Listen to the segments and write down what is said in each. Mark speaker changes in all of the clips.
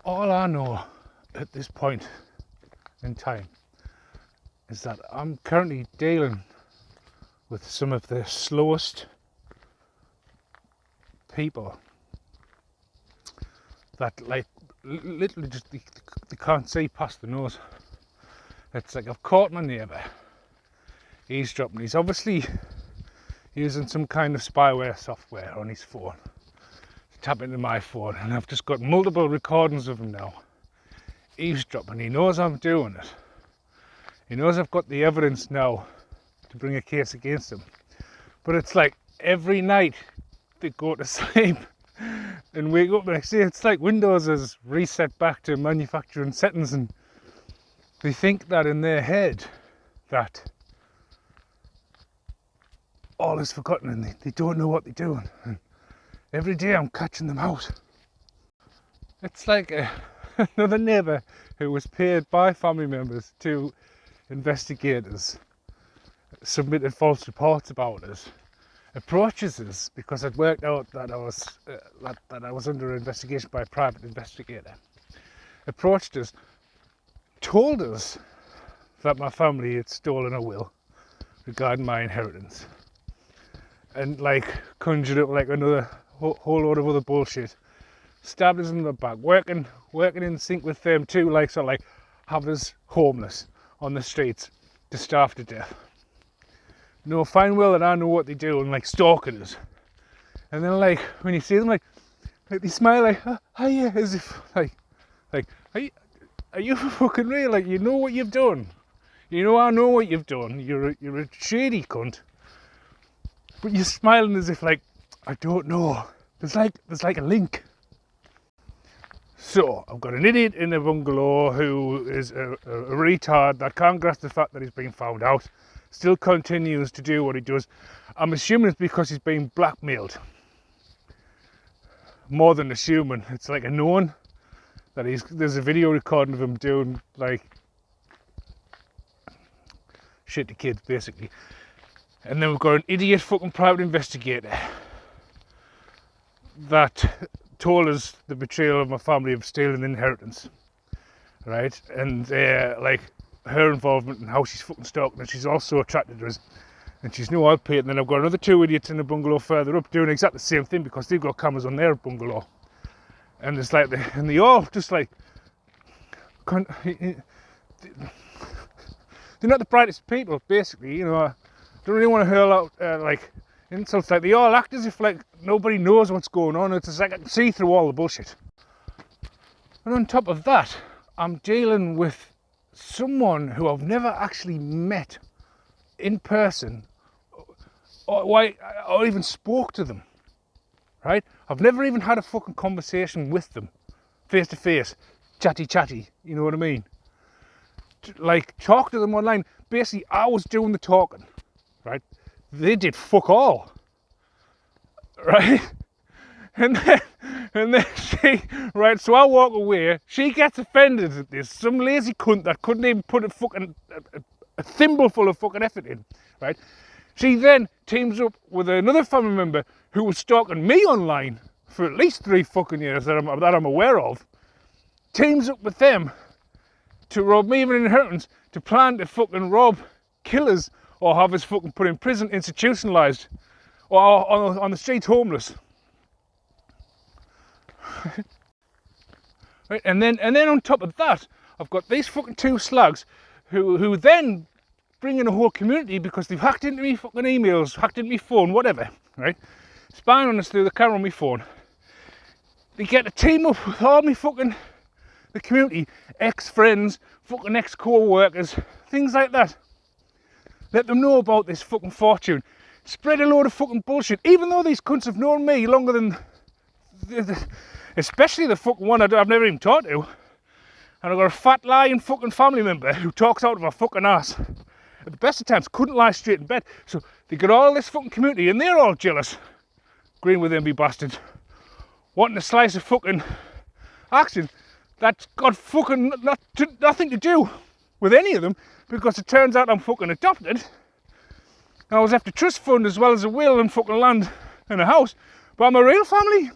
Speaker 1: All I know at this point in time is that I'm currently dealing with some of the slowest people that, like, literally just they can't see past the nose. It's like I've caught my neighbour eavesdropping. He's obviously using some kind of spyware software on his phone to tap into my phone, and I've just got multiple recordings of him now eavesdropping. He knows I'm doing it. He knows I've got the evidence now to bring a case against him. But it's like every night they go to sleep and wake up the next day, it's like Windows is reset back to manufacturing settings, and they think that in their head that all is forgotten and they don't know what they're doing. And every day I'm catching them out. It's like another neighbour who was paid by family members to investigators, submitted false reports about us, approaches us because I'd worked out that I was under investigation by a private investigator. Approached us, told us that my family had stolen a will regarding my inheritance, and like conjured up like another whole load of other bullshit. Stabbed us in the back, working in sync with them too, like sort of like have us homeless on the streets to starve to death. No, fine well that I know what they do, and like stalking us. And then like when you see them, like they smile like, oh yeah, as if like are you fucking real? Like, you know what you've done. You know I know what you've done. You're a shady cunt. But you're smiling as if like, I don't know. There's like a link. So I've got an idiot in a bungalow who is a retard that can't grasp the fact that he's been found out, still continues to do what he does. I'm assuming it's because he's being blackmailed. More than assuming, it's like a known that there's a video recording of him doing like shit to kids basically. And then we've got an idiot fucking private investigator that told us the betrayal of my family of stealing inheritance, right? And like her involvement and how she's fucking stalking, and she's also attracted to us, and she's no I'll pay it. And then I've got another two idiots in the bungalow further up doing exactly the same thing because they've got cameras on their bungalow, and it's like they all just like they're not the brightest people basically, you know. I don't really want to hurl out like insults, like they all act as if like nobody knows what's going on. It's just like I can see through all the bullshit. And on top of that, I'm dealing with someone who I've never actually met in person or even spoke to them, right? I've never even had a fucking conversation with them, face to face, chatty, you know what I mean? Like, talk to them online. Basically, I was doing the talking, right? They did fuck all, right? And then she, right, so I walk away, she gets offended at this, some lazy cunt that couldn't even put a thimbleful of fucking effort in, right? She then teams up with another family member who was stalking me online for at least 3 fucking years that I'm aware of, teams up with them to rob me of an inheritance, to plan to fucking rob, kill us, or have us fucking put in prison, institutionalised, or on the streets homeless. Right? And then on top of that, I've got these fucking 2 slugs who then bring in a whole community because they've hacked into me fucking emails, hacked into me phone, whatever, right? Spying on us through the camera on my phone. They get a team up with all me fucking the community, ex-friends, fucking ex-co-workers, things like that. Let them know about this fucking fortune. Spread a load of fucking bullshit, even though these cunts have known me longer than, especially the fucking one I've never even talked to. And I've got a fat lying fucking family member who talks out of her fucking ass. At the best of times, couldn't lie straight in bed. So they got all this fucking community and they're all jealous. Agreeing with them, be bastards. Wanting a slice of fucking action that's got fucking nothing to do with any of them, because it turns out I'm fucking adopted. I was after trust fund as well as a will and fucking land and a house. But I'm a real family.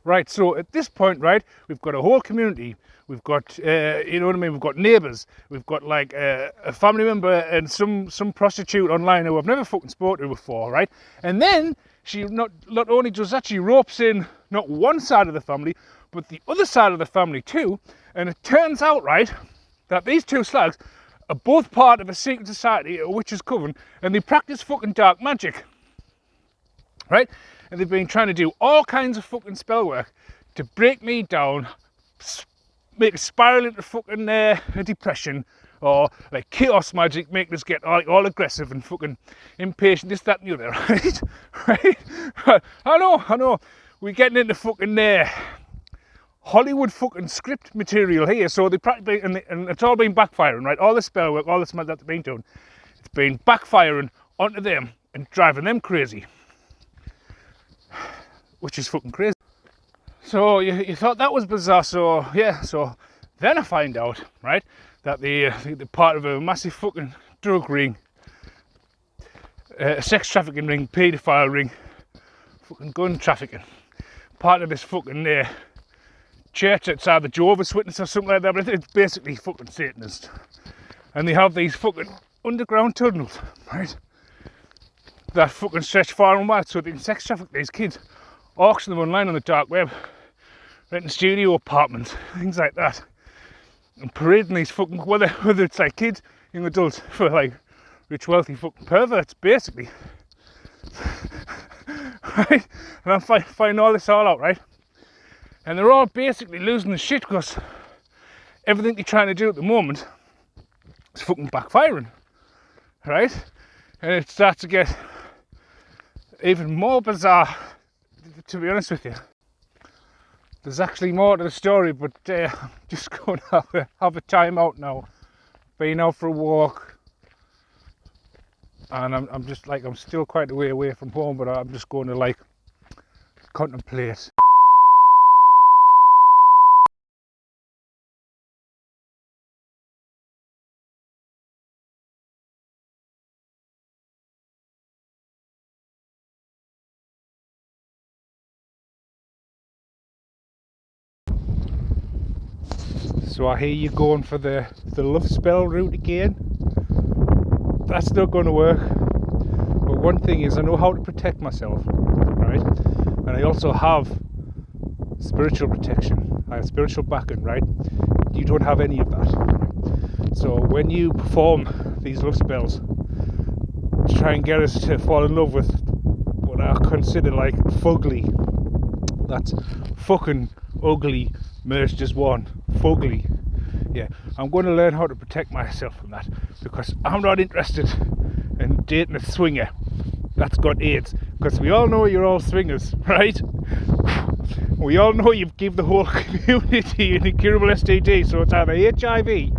Speaker 1: Right, so at this point, right, we've got a whole community. We've got, you know what I mean, we've got neighbours. We've got like a family member and some prostitute online who I've never fucking spoken to before, right? And then she not only does that, she ropes in not one side of the family, but the other side of the family too. And it turns out, right, that these two slags are both part of a secret society, a witches' coven, and they practice fucking dark magic, right? And they've been trying to do all kinds of fucking spell work to break me down, make a spiral into fucking a depression, or like chaos magic, make us get all aggressive and fucking impatient, this, that and the other, right? Right? I know, we're getting into fucking Hollywood fucking script material here, so they practically, and it's all been backfiring, right? All the spell work, all the smell that they've been doing, it's been backfiring onto them and driving them crazy. Which is fucking crazy. So you thought that was bizarre, so yeah, so then I find out, right, that they're part of a massive fucking drug ring, sex trafficking ring, paedophile ring, fucking gun trafficking, part of this fucking church outside the Jehovah's Witness or something like that, but it's basically fucking Satanist. And they have these fucking underground tunnels, right, that fucking stretch far and wide so they can sex traffic these kids, auction them online on the dark web, renting studio apartments, things like that, and parading these fucking, whether it's like kids, young adults, for like rich, wealthy fucking perverts, basically. Right? And I'm finding all this all out, right? And they're all basically losing the shit because everything they're trying to do at the moment is fucking backfiring, right? And it starts to get even more bizarre, to be honest with you. There's actually more to the story, but I'm just going to have a time out now. Been out for a walk, and I'm just like, I'm still quite a way away from home, but I'm just going to like contemplate. So I hear you going for the love spell route again. That's not going to work. But one thing is, I know how to protect myself, right? And I also have spiritual protection. I have spiritual backing, right? You don't have any of that. Right? So when you perform these love spells to try and get us to fall in love with what I consider like fugly, that's fucking ugly merged as one, fugly. Yeah, I'm going to learn how to protect myself from that, because I'm not interested in dating a swinger that's got AIDS, because we all know you're all swingers, right? We all know you've given the whole community an incurable STD, so it's either HIV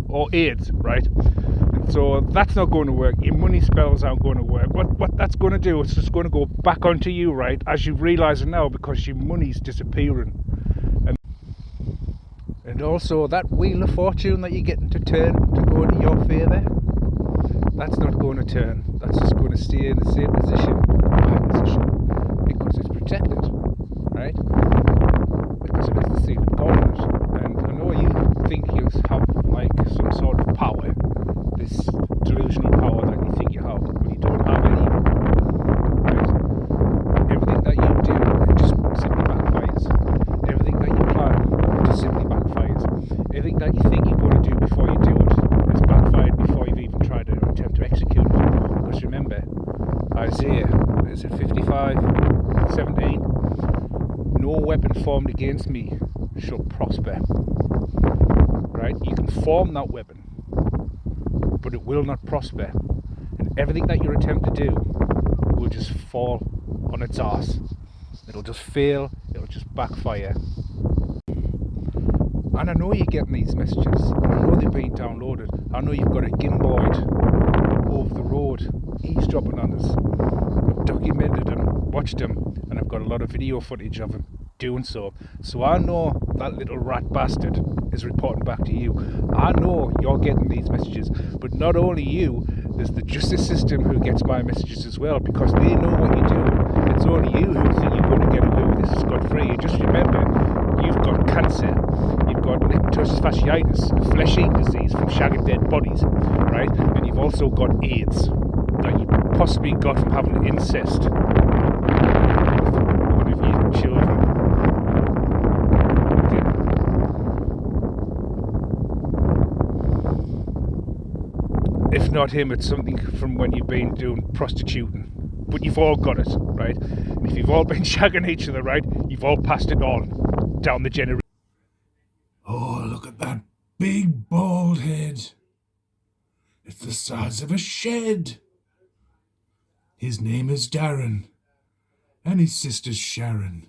Speaker 1: or AIDS, right? And so that's not going to work. Your money spells aren't going to work. What that's going to do is just going to go back onto you, right, as you realise it now, because your money's disappearing. And also that wheel of fortune that you're getting to turn to go into your favour, that's not going to turn. That's just going to stay in the same position, because it's protected, right? Because it is the seed of God in it. And I know you think you have like some sort of power, this delusional power that you think you have, but you don't have any, right? Everything that you do, it just simply backfires. Everything that you plan, it just simply backfires. Everything that you think you're going to do before you do it is backfired before you've even tried to attempt to execute it. Because remember, Isaiah, is it 55:17? No weapon formed against me shall prosper. Right? You can form that weapon, but it will not prosper. And everything that you attempt to do will just fall on its arse. It'll just fail, it'll just backfire. And I know you're getting these messages. I know they're being downloaded. I know you've got a gimboid over the road eavesdropping on us. I've documented them, watched them, and I've got a lot of video footage of him doing so. So I know that little rat bastard is reporting back to you. I know you're getting these messages, but not only you, there's the justice system who gets my messages as well, because they know what you're doing. It's only you who think you're going to get away with this scot-free. Just remember, you've got cancer, you've got necrosis fasciitis, a flesh-eating disease from shagging dead bodies, right? And you've also got AIDS that you possibly got from having incest with one of your children. If not him, it's something from when you've been doing prostituting. But you've all got it, right? And if you've all been shagging each other, right, you've all passed it on down the generation.
Speaker 2: Oh, look at that big bald head. It's the size of a shed. His name is Darren, and his sister's Sharon.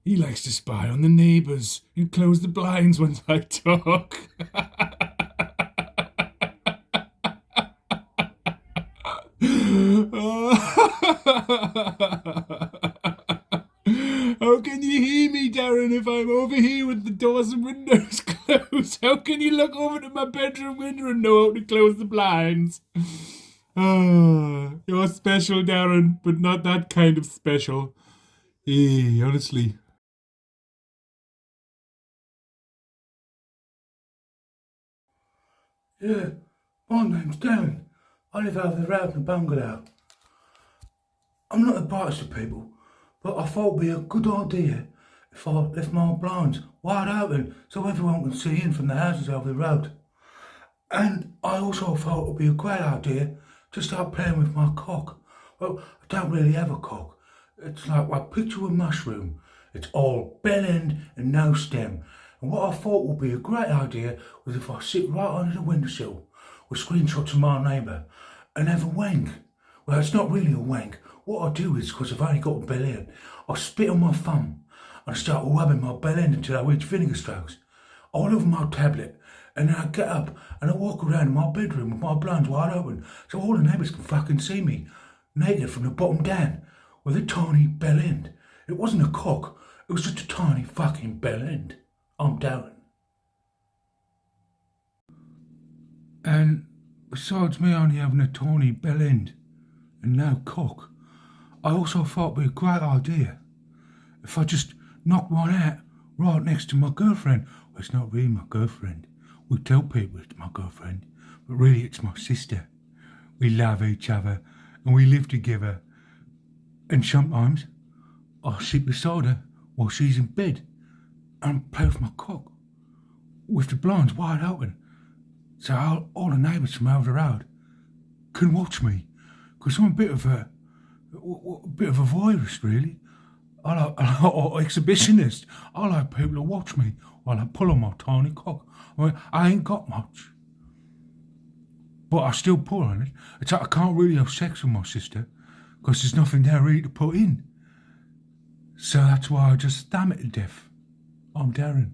Speaker 2: He likes to spy on the neighbours and close the blinds when I talk. How can you hear me, Darren, if I'm over here with the doors and windows closed? How can you look over to my bedroom window and know how to close the blinds? You're special, Darren, but not that kind of special. Hey, honestly.
Speaker 3: Yeah, my name's Darren. I live over the road in a bungalow. I'm not the brightest of people, but I thought it'd be a good idea if I left my blinds wide open so everyone can see in from the houses over the road. And I also thought it'd be a great idea to start playing with my cock. Well, I don't really have a cock. It's like I picture a mushroom. It's all bell end and no stem. And what I thought would be a great idea was if I sit right under the windowsill with screenshots of my neighbour and have a wank. Well, it's not really a wank. What I do is, because I've only got a bell end, I spit on my thumb and I start rubbing my bell end until I reach finger strokes all over my tablet. And then I get up and I walk around in my bedroom with my blinds wide open so all the neighbours can fucking see me, naked from the bottom down, with a tiny bell end. It wasn't a cock, it was just a tiny fucking bell end. I'm Darren.
Speaker 2: And besides me only having a tiny bell end and no cock, I also thought it'd be a great idea if I just knocked one out right next to my girlfriend. Well, it's not really my girlfriend. We tell people it's my girlfriend, but really it's my sister. We love each other and we live together. And sometimes I sit beside her while she's in bed and play with my cock with the blinds wide open so all the neighbours from over the road can watch me, because I'm a bit of a voyeurist, really. Or exhibitionist. I like people to watch me while I pull on my tiny cock. I mean, I ain't got much, but I still pull on it. It's like I can't really have sex with my sister because there's nothing there really to put in. So that's why I just stam it to death. I'm Darren.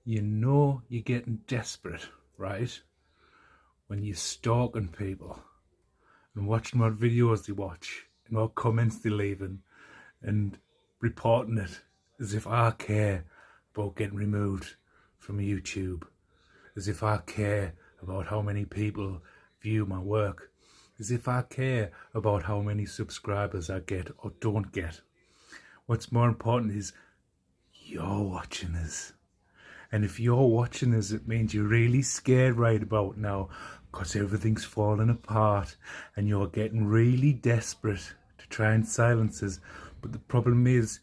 Speaker 1: You know you're getting desperate, right? When you're stalking people and watching what videos they watch and what comments they're leaving and reporting it as if I care about getting removed from YouTube, as if I care about how many people view my work, as if I care about how many subscribers I get or don't get. What's more important is you're watching this. And if you're watching this, it means you're really scared right about now because everything's falling apart and you're getting really desperate to try and silence us. But the problem is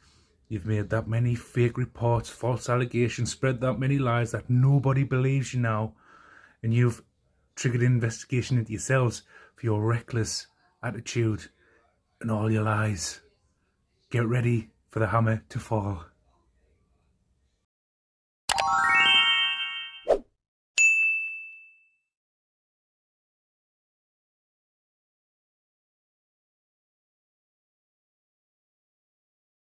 Speaker 1: you've made that many fake reports, false allegations, spread that many lies that nobody believes you now. And you've triggered an investigation into yourselves for your reckless attitude and all your lies. Get ready for the hammer to fall.